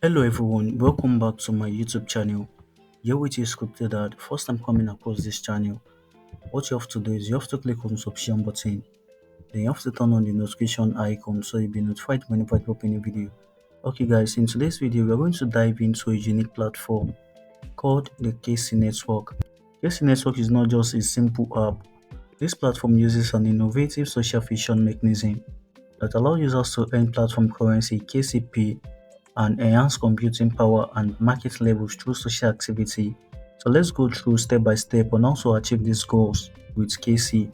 Hello everyone, welcome back to my YouTube channel. Here with you scripted that first time coming across this channel. What you have to do is you have to click on the subscription button. Then you have to turn on the notification icon so you'll be notified whenever I drop a new video. Okay guys, in today's video we are going to dive into a unique platform called the Casy network. Casy network is not just a simple app. This platform uses an innovative social fission mechanism that allows users to earn platform currency KCP and enhance computing power and market levels through social activity. So let's go through step by step on how to achieve these goals with Casey.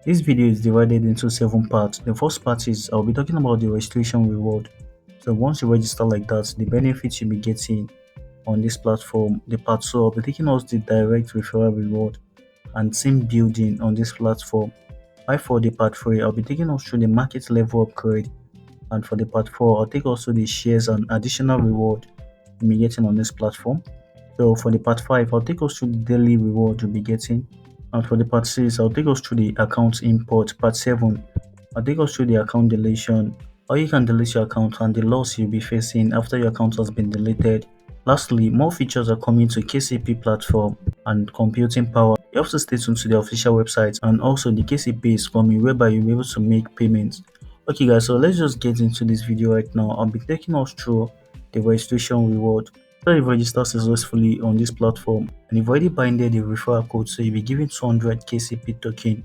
This video is divided into 7 parts. The first part is I'll be talking about the registration reward. So once you register like that, the benefits you'll be getting on this platform. The part 2, I'll be taking us the direct referral reward and team building on this platform. While for the part 3, I'll be taking us through the market level upgrade, and for the part 4, I'll take also the shares and additional reward you'll be getting on this platform. So for the part 5, I'll take us through the daily reward you'll be getting. And for the part 6, I'll take us through the account import. Part 7, I'll take us through the account deletion, how you can delete your account and the loss you'll be facing after your account has been deleted. Lastly, more features are coming to KCP platform and computing power. You have to stay tuned to the official website, and also the KCP is coming whereby you'll be able to make payments. Okay guys, so let's just get into this video right now. I'll be taking us through the registration reward. So you've registered successfully on this platform and you've already binded the referral code, so you'll be given 200 KCP token,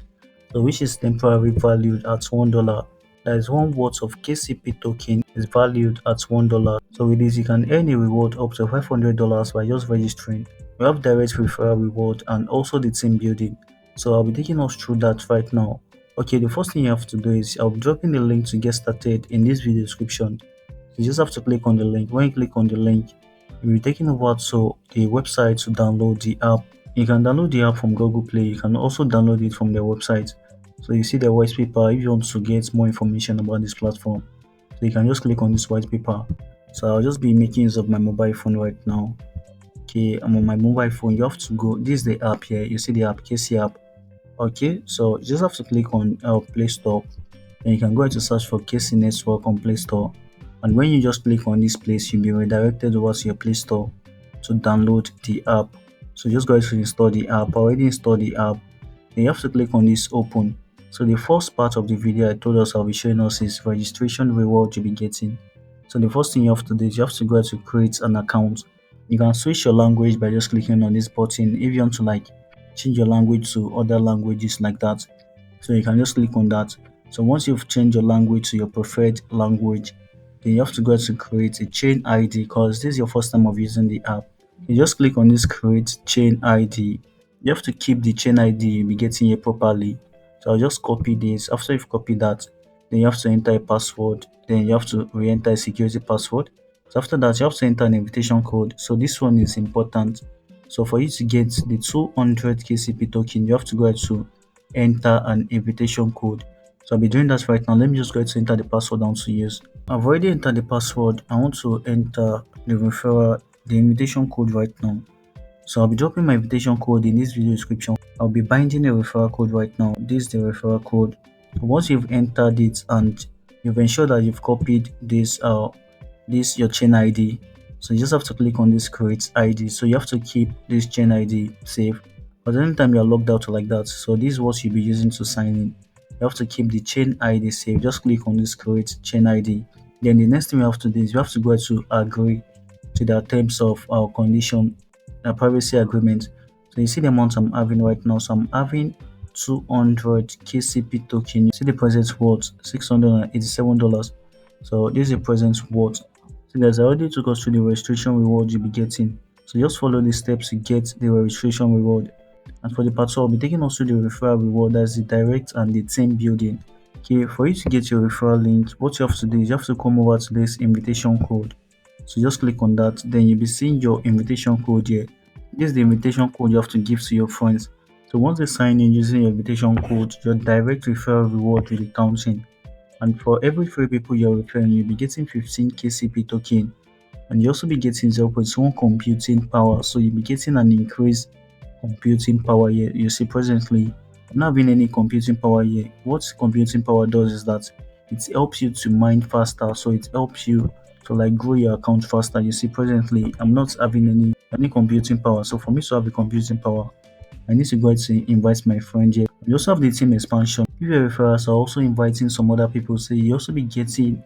so which is temporarily valued at $1. That is 1 worth of KCP token is valued at $1. So with this you can earn a reward up to $500 by just registering. We have direct referral reward and also the team building. So I'll be taking us through that right now. Okay, the first thing you have to do is I'll be dropping the link to get started in this video description. You just have to click on the link. When you click on the link, you'll be taken over to the website to download the app. You can download the app from Google Play. You can also download it from their website. So you see the white paper if you want to get more information about this platform. So you can just click on this white paper. So I'll just be making use of my mobile phone right now. Okay, I'm on my mobile phone. You have to go. This is the app here. You see the app, Casey app. Okay, so you just have to click on Play Store. Then you can go ahead to search for Casey network on Play Store. And when you just click on this place, you'll be redirected over to your Play Store to download the app. So just go ahead to install the app. I already installed the app. Then you have to click on this open. So the first part of the video I told us I'll be showing us is registration reward you'll be getting. So the first thing you have to do is you have to go ahead to create an account. You can switch your language by just clicking on this button if you want to like change your language to other languages like that. So you can just click on that. So once you've changed your language to your preferred language, then you have to go ahead to create a chain ID because this is your first time of using the app. You just click on this create chain ID. You have to keep the chain ID you'll be getting here properly. So I'll just copy this. After you've copied that, then you have to enter a password. Then you have to re-enter a security password. So after that, you have to enter an invitation code. So this one is important. So for you to get the 200 KCP token, you have to go ahead to enter an invitation code. So I'll be doing that right now. Let me just go ahead to enter the password I want to use. I've already entered the password. I want to enter the invitation code right now. So I'll be dropping my invitation code in this video description. I'll be binding a referral code right now. This is the referral code. Once you've entered it and you've ensured that you've copied this your chain ID, so you just have to click on this create ID. So you have to keep this chain ID safe. But anytime you're logged out like that, so this is what you'll be using to sign in. You have to keep the chain ID safe. Just click on this create chain ID. Then the next thing you have to do is you have to go to agree to the terms of our condition, privacy agreement. So you see the amount I'm having right now. So I'm having 200 KCP token. You see the present worth $687. So this is the present worth. So guys, I already took us through the registration reward you'll be getting. So just follow the steps to get the registration reward. And for the part 2, I'll be taking us through the referral reward, that's the direct and the team building. Okay, for you to get your referral link, what you have to do is you have to come over to this invitation code. So just click on that, then you'll be seeing your invitation code here. This is the invitation code you have to give to your friends. So once they sign in using your invitation code, your direct referral reward will be counting. And for every 3 people you're referring, you'll be getting 15 KCP token. And you also be getting 0.1 computing power. So you'll be getting an increased computing power here. You see presently, I'm not having any computing power here. What computing power does is that it helps you to mine faster. So it helps you to like grow your account faster. You see, presently I'm not having any computing power. So for me to have the computing power, I need to go ahead to invite my friend here. We also have the team expansion. If your referrals are also inviting some other people, so you also be getting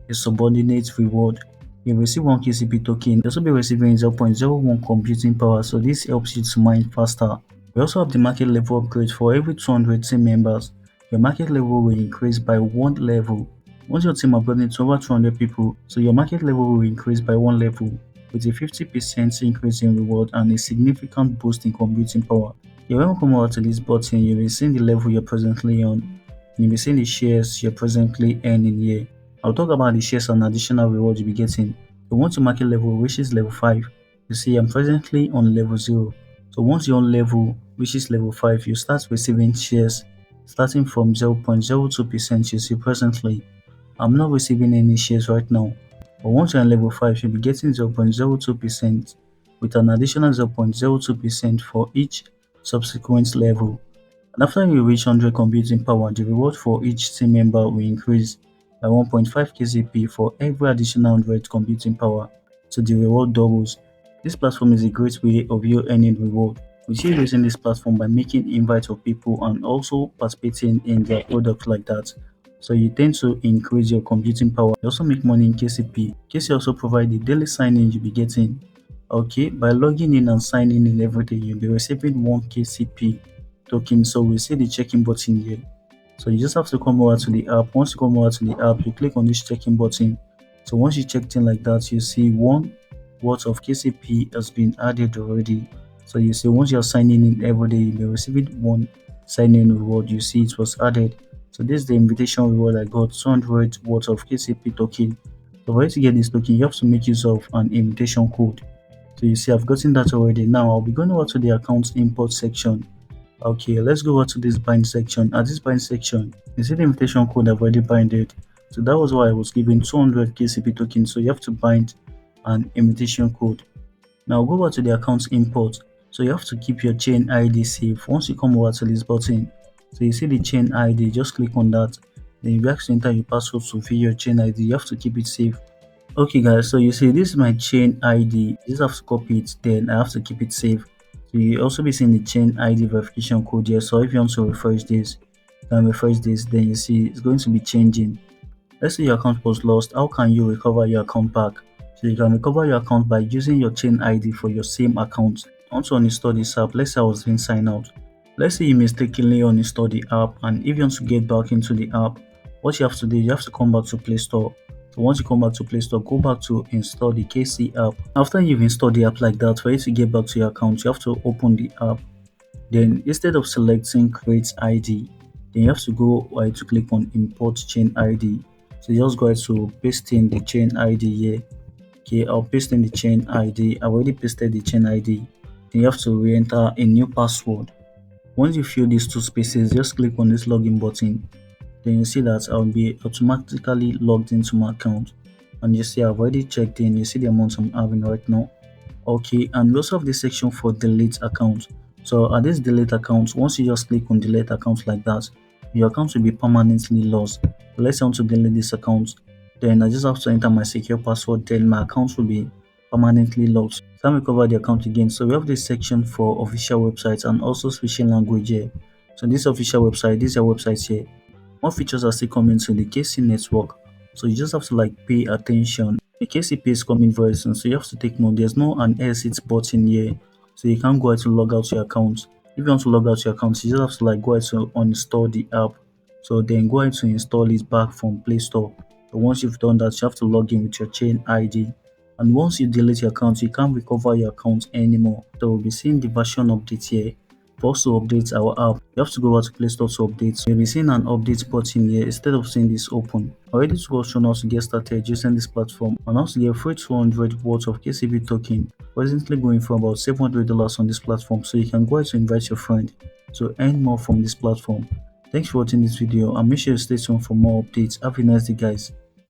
a subordinate reward. You receive 1 KCP token. You also be receiving 0.01 computing power. So this helps you to mine faster. We also have the market level upgrade. For every 200 team members, your market level will increase by 1 level. Once your team upgraded to over 200 people, so your market level will increase by 1 level with a 50% increase in reward and a significant boost in computing power. You will come over to this button, you will see the level you're presently on. You will see the shares you're presently earning here. I'll talk about the shares and additional reward you'll be getting. So once your market level reaches level 5, you see I'm presently on level 0. So once your level reaches level 5, you start receiving shares starting from 0.02%. You see presently I'm not receiving any shares right now. But once you're on level 5, you'll be getting 0.02% with an additional 0.02% for each subsequent level. And after you reach 100 computing power, the reward for each team member will increase by 1.5 KCP for every additional 100 computing power, so the reward doubles. This platform is a great way of you earning reward. We see using this platform by making invites of people and also participating in their product like that. So you tend to increase your computing power. You also make money in KCP. Casy also provide the daily sign-in you'll be getting. Okay, by logging in and signing in every day, you'll be receiving 1 KCP token. So we see the checking button here. So you just have to come over to the app. Once you come over to the app, you click on this checking button. So once you checked in like that, you see 1 worth of KCP has been added already. So you see once you're signing in every day, you'll be receiving 1 sign-in reward. You see it was added. So this is the invitation reward I got, 200 worth of KCP token. So for you to get this token, you have to make use of an invitation code. So you see I've gotten that already. Now I'll be going over to the account import section. Okay, let's go over to this bind section. At this bind section, you see the invitation code I've already binded. So that was why I was given 200 KCP tokens. So you have to bind an invitation code. Now go over to the account import. So you have to keep your chain ID safe. Once you come over to this button, so you see the chain ID, just click on that. Then you have to enter your password to view your chain ID. You have to keep it safe. Okay guys, so you see this is my chain ID. You just have to copy it, then I have to keep it safe. So you also be seeing the chain ID verification code here. So if you want to refresh this, then you see it's going to be changing. Let's say your account was lost. How can you recover your account back? So you can recover your account by using your chain ID for your same account. I want to uninstall this app. Let's say I was doing sign out. Let's say you mistakenly uninstall the app, and if you want to get back into the app, what you have to do, you have to come back to Play Store. So once you come back to Play Store, go back to install the Casy app. After you've installed the app like that, for you to get back to your account, you have to open the app. Then instead of selecting create ID, then you have to go to click on import chain ID. So you just go ahead to paste in the chain ID here. Okay, I'll paste in the chain ID. I already pasted the chain ID. Then you have to re-enter a new password. Once you fill these 2 spaces, just click on this login button. Then you see that I'll be automatically logged into my account. And you see I've already checked in. You see the amount I'm having right now. Okay, and we also have this section for delete account. So at this delete account, once you just click on delete account like that, your account will be permanently lost. So let's say I want to delete this account, then I just have to enter my secure password, then my account will be permanently lost. So let me cover the account again. So we have this section for official websites and also switching language here. So this official website, this is your website here. More features are still coming to the Casy network. So you just have to like pay attention. The KCP is coming very soon, so you have to take note. There's no an exit button here, so you can't go ahead to log out your account. If you want to log out your account, you just have to like go ahead to uninstall the app. So then go ahead to install it back from Play Store. So once you've done that, you have to log in with your chain ID. And once you delete your account, you can't recover your account anymore. So we'll be seeing the version update here. For us to update our app, you have to go over to Play Store to update. You'll be seeing an update button here instead of seeing this open. Already to go show how to get started using this platform and how to get free 200 worth of KCP token. Presently going for about $700 on this platform, so you can go ahead to invite your friend to earn more from this platform. Thanks for watching this video and make sure you stay tuned for more updates. Have a nice day guys.